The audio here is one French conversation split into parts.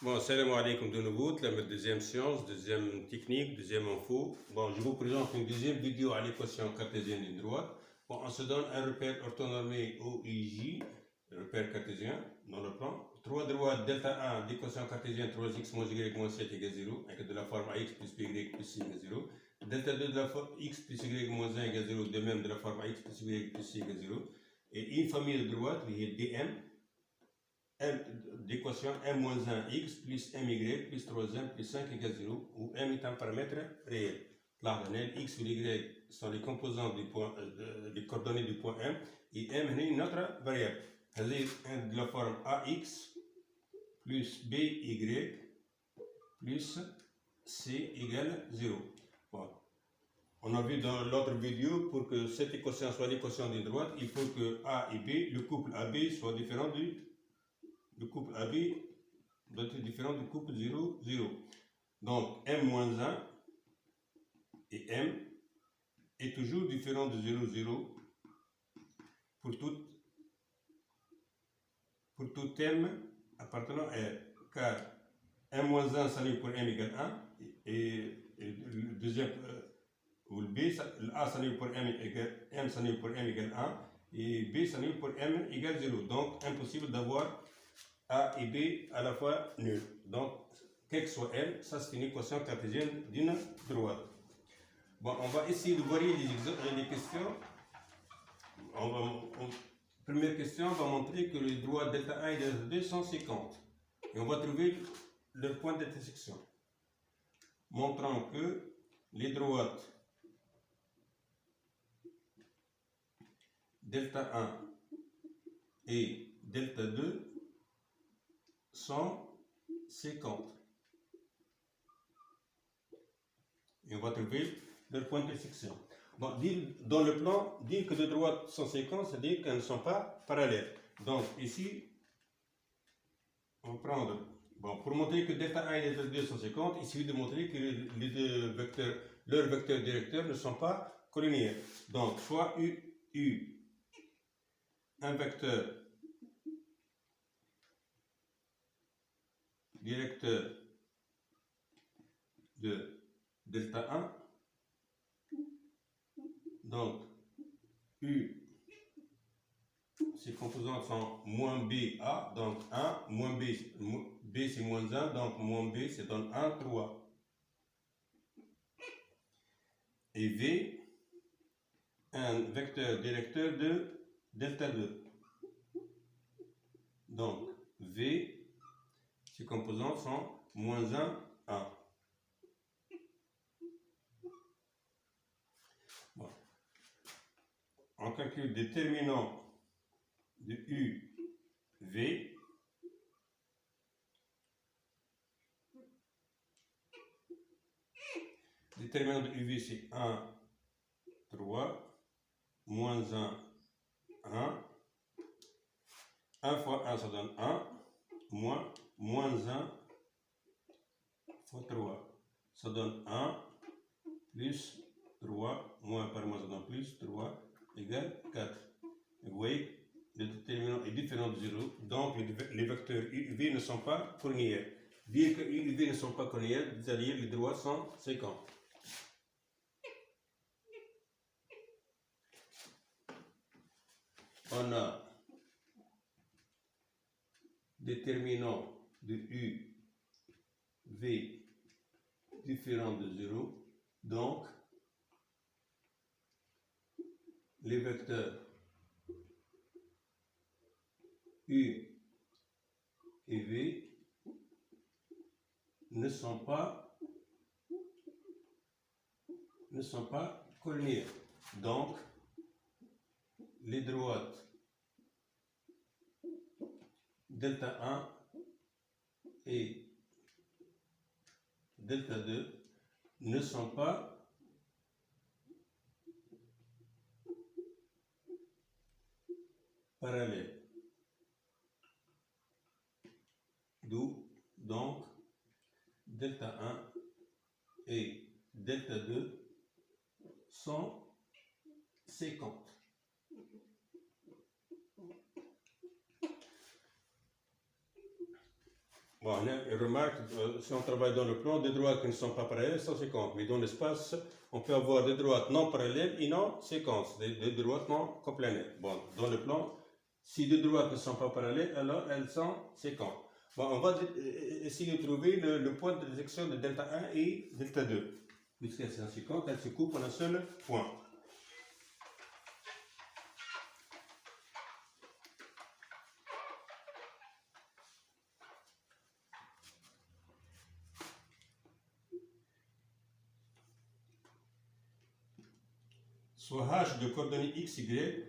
Bon, salam alaikum de nouveau, la deuxième science, deuxième technique, deuxième info. Bon, je vous présente une deuxième vidéo à l'équation cartésienne d'une droite. Bon, on se donne un repère orthonormé OIJ, repère cartésien dans le plan. Trois droites delta 1 d'équation cartésienne 3x moins y moins 7 égale 0, avec de la forme ax plus py plus c égale 0. Delta 2 de la forme x plus y moins 1 égale 0, de même de la forme ax plus y plus c égale 0. Et une famille de droites, qui est dm, d'équation m-1x plus my plus 3m plus 5 égale 0, où m est un paramètre réel. Là, x ou y sont les composants du point, des coordonnées du point m, et m est une autre variable. C'est de la forme ax plus by plus c égale 0. Bon. On a vu dans l'autre vidéo, pour que cette équation soit l'équation d'une droite, il faut que a et b, le couple AB, soit différent du couple AB doit être différent du couple 0, 0. Donc, m-1 et m est toujours différent de 0, 0 pour tout m appartenant à R. Car m-1 s'annule pour m égale 1 et le deuxième, ou le B, le A s'annule pour m s'annule pour m égale 1 et B s'annule pour m égale 0. Donc, impossible d'avoir A et B à la fois nuls. Donc, quel que soit M, ça c'est une équation cartésienne d'une droite. Bon, on va essayer de varier les questions. Première question, on va montrer que les droites delta 1 et delta 2 sont 50. Et on va trouver leur point d'intersection. Montrant que les droites delta 1 et delta 2 sont 50. Et on va trouver leur point d'intersection. Bon, dans le plan, dire que les droites sont 50, c'est-à-dire qu'elles ne sont pas parallèles. Donc ici, on va prendre, bon, pour montrer que delta 1 et delta 2 sont 50, il suffit de montrer que les deux vecteurs, leurs vecteurs directeurs ne sont pas collinéaires. Donc soit U, un vecteur directeur de delta 1, donc U, ses composantes sont moins BA, donc 1, moins B c'est moins 1, donc moins B c'est donne 1, 3. Et V, un vecteur directeur de delta 2. Donc V, ses composantes sont moins 1, 1. Bon. On calcule déterminant de U, V. Déterminant de UV c'est 1, 3, moins 1, 1. 1 fois 1 ça donne 1, moins 1 fois 3. Ça donne 1 plus 3, moins par moins ça donne plus 3 égale 4. Et vous voyez, le déterminant est différent de 0, donc les vecteurs U et V ne sont pas cornéliens. Dire que U et V ne sont pas cornéliens, c'est-à-dire les droites sont 50. On a déterminant de U, V différent de 0, donc les vecteurs U et V ne sont pas cornéliens. Donc les droites delta 1 et delta 2 ne sont pas parallèles. D'où donc delta 1 et delta 2 sont 50. Bon, on remarque, si on travaille dans le plan, des droites qui ne sont pas parallèles sont séquentes. Mais dans l'espace, on peut avoir des droites non parallèles et non séquences, des droites non coplanées. Bon, dans le plan, si deux droites ne sont pas parallèles, alors elles sont séquentes. Bon, on va essayer de trouver le point de détection de delta 1 et delta 2. Puisqu'elles sont séquentes, elles se coupent en un seul point. Soit h de coordonnées x, y,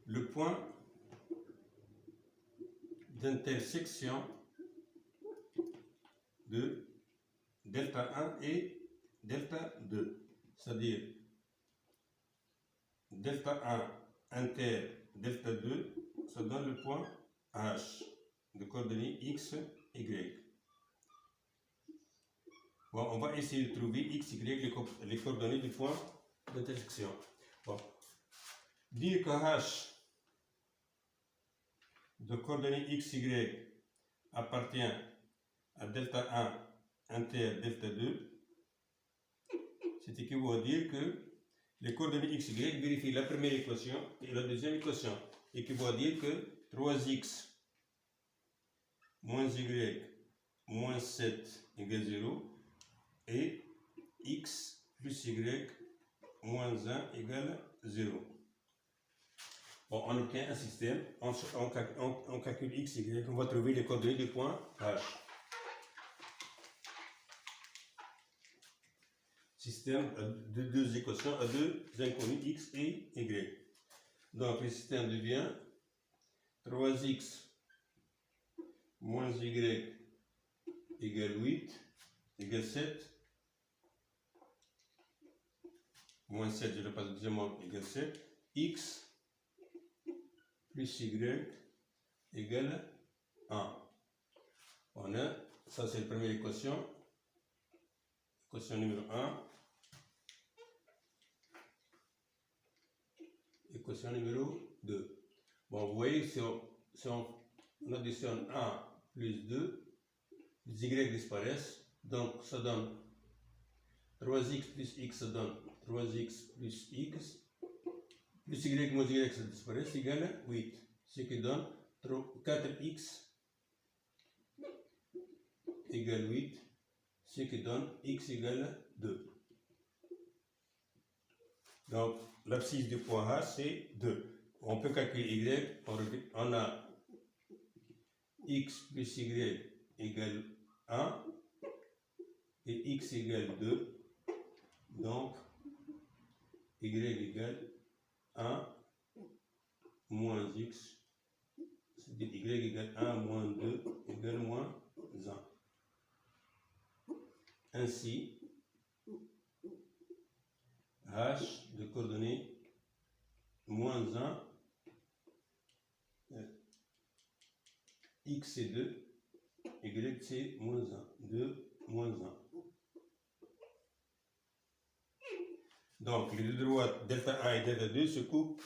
le point d'intersection de delta 1 et delta 2. C'est-à-dire delta 1 inter delta 2, ça donne le point h de coordonnées x, y. Bon, on va essayer de trouver x, y, les coordonnées du point d'intersection. Bon. Dire que h de coordonnées x, y appartient à delta 1 inter delta 2, c'est équivaut à dire que les coordonnées x, y vérifient la première équation et la deuxième équation. Équivaut à dire que 3x moins y moins 7 égale 0 et x plus y moins 1 égale 0. Bon, on obtient un système, on calcule x, y, on va trouver les coordonnées du point h. Système de deux équations à deux inconnues x et y. Donc le système devient 3x moins y égale 8 égale 7 moins 7, je le passe au deuxième ordre, égale 7, x plus y égale 1. On a, ça c'est la première équation, équation numéro 1, équation numéro 2. Bon, vous voyez, si on additionne 1 plus 2, les y disparaissent, donc ça donne 3x plus x, ça donne 3x plus x, plus y moins y, ça disparaît, c'est égal à 8, ce qui donne 4x égale 8, ce qui donne x égale 2. Donc, l'abscisse du point H, c'est 2. On peut calculer y, on a x plus y égale 1 et x égale 2. Donc, y égale 1 moins x, c'est-à-dire y égale 1 moins 2 égale moins 1. Ainsi, h de coordonnées moins 1, x c'est 2, y c'est moins 1, 2 moins 1. Donc, les deux droites delta 1 et delta 2 se coupent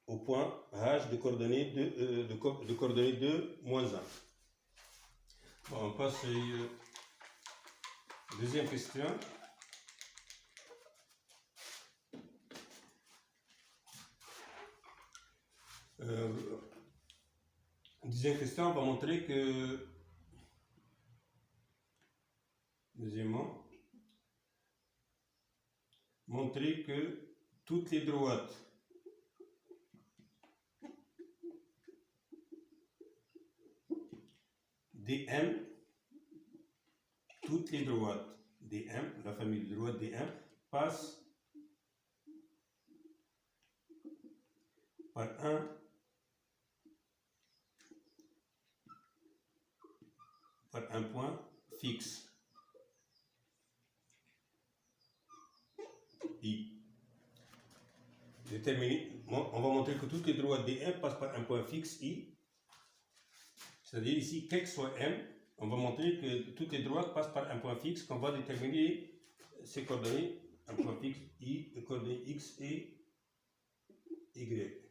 au point h de coordonnées de coordonnées 2 moins 1. Bon, on passe à la deuxième question. Deuxième question, on va montrer que, deuxièmement, montrer que toutes les droites dm, toutes les droites dm, la famille de droites dm, passent par un point fixe, I. On va montrer que toutes les droites dm passent par un point fixe I. C'est-à-dire ici, quel que soit m, on va montrer que toutes les droites passent par un point fixe qu'on va déterminer ses coordonnées, un point fixe I, les coordonnées x et y.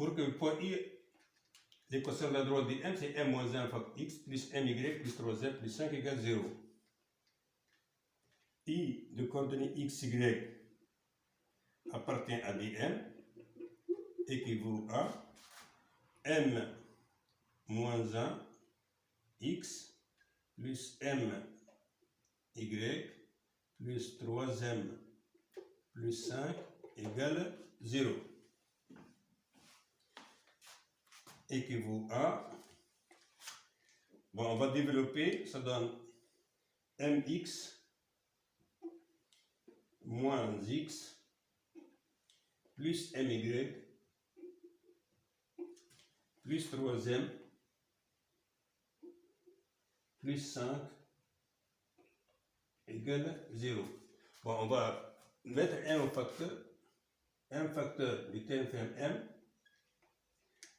pour que le point I, l'équation de la droite de M, c'est M moins 1 fois X plus MY plus 3M plus 5 égale 0. I de coordonnées XY appartient à dm équivaut à M moins 1 X plus M Y plus 3M plus 5 égale 0. Équivaut à, bon, on va développer, ça donne mx moins x plus my plus 3m plus 5 égale 0. Bon, on va mettre un facteur du terme m,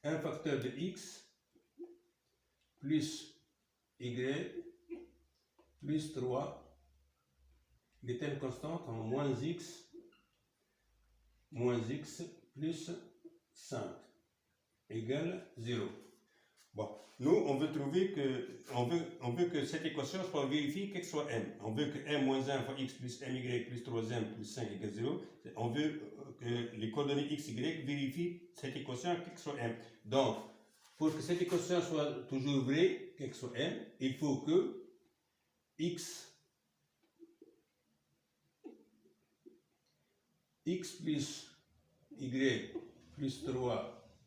un facteur de x plus y plus 3, des termes constants comme moins x plus 5 égale 0. Bon, nous on veut trouver que, on veut que cette équation soit vérifiée qu'elle soit m. On veut que m moins 1 fois x plus my plus 3m plus 5 égale 0. On veut que les coordonnées x, y vérifient cette équation qu'elle soit m. Donc, pour que cette équation soit toujours vraie, qu'elle soit m, il faut que x plus y plus 3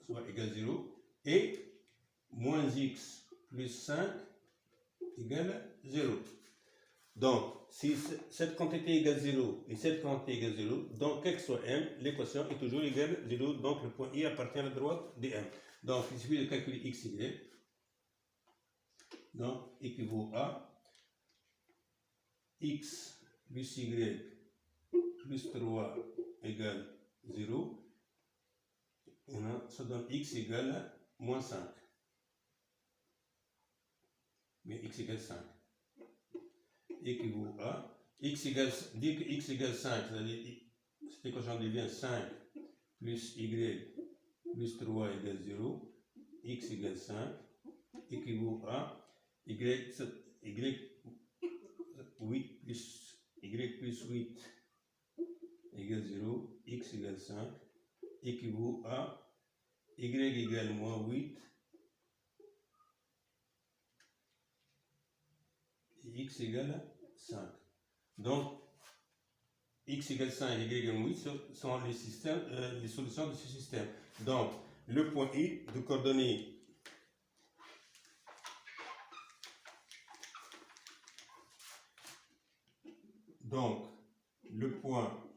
soit égal 0 et moins x plus 5 égale 0. Donc, si cette quantité égale 0 et cette quantité égale 0, donc quel que soit m, l'équation est toujours égale 0, donc le point I appartient à la droite de m. Donc, il suffit de calculer x, y, donc équivaut à x plus y plus 3 égale 0, et ça donne x égale moins 5. Mais x égale 5. Équivaut à x égale, dire que x égale 5, c'est-à-dire cette équation devient 5 plus y plus 3 égale 0, x égale 5, équivaut à y 8 plus 8 égale 0, x égale 5, équivaut à y égale moins 8, et x égale 5. Donc, x égale 5 et y égale 8 sont les solutions de ce système. Donc, le point I de coordonnées donc, le point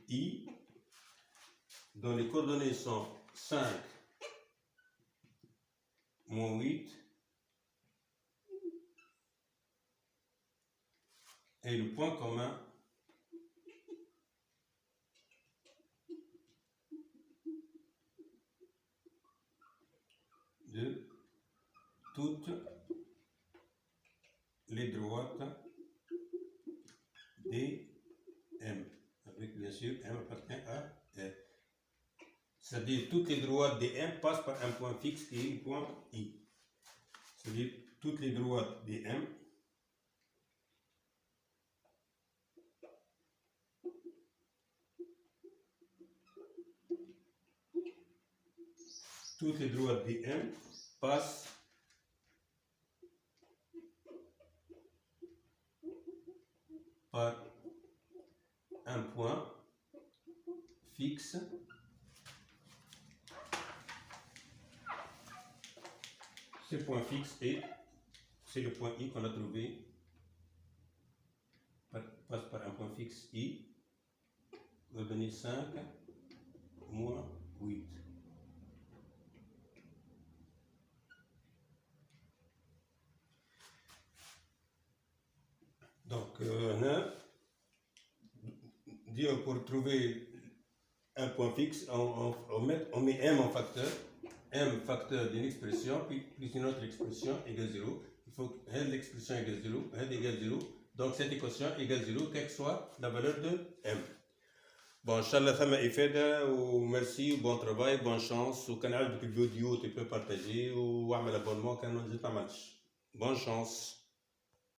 I, dont les coordonnées sont 5, moins 8, est le point commun de toutes les droites DM, avec bien sûr M appartient à R. C'est-à-dire toutes les droites DM passent par un point fixe qui est le point I. C'est-à-dire toutes les droites DM passent par un point fixe ce point fixe c'est le point I qu'on a trouvé, passe par un point fixe I, coordonnée 5 moins 8. Donc, on a dit pour trouver un point fixe, on met M en facteur, M facteur d'une expression, puis plus une autre expression égale 0. Il faut que l'expression égale 0, égale 0. Donc, cette équation égale 0, quelle que soit la valeur de M. Bon, Inch'Allah, ثم إفادة وميرسي وبون ترافاي بون شانس وكان عجبك الفيديو تبقى بارتاجي واعمل ابونمون كان ما نزيد ما عملتش بون شانس.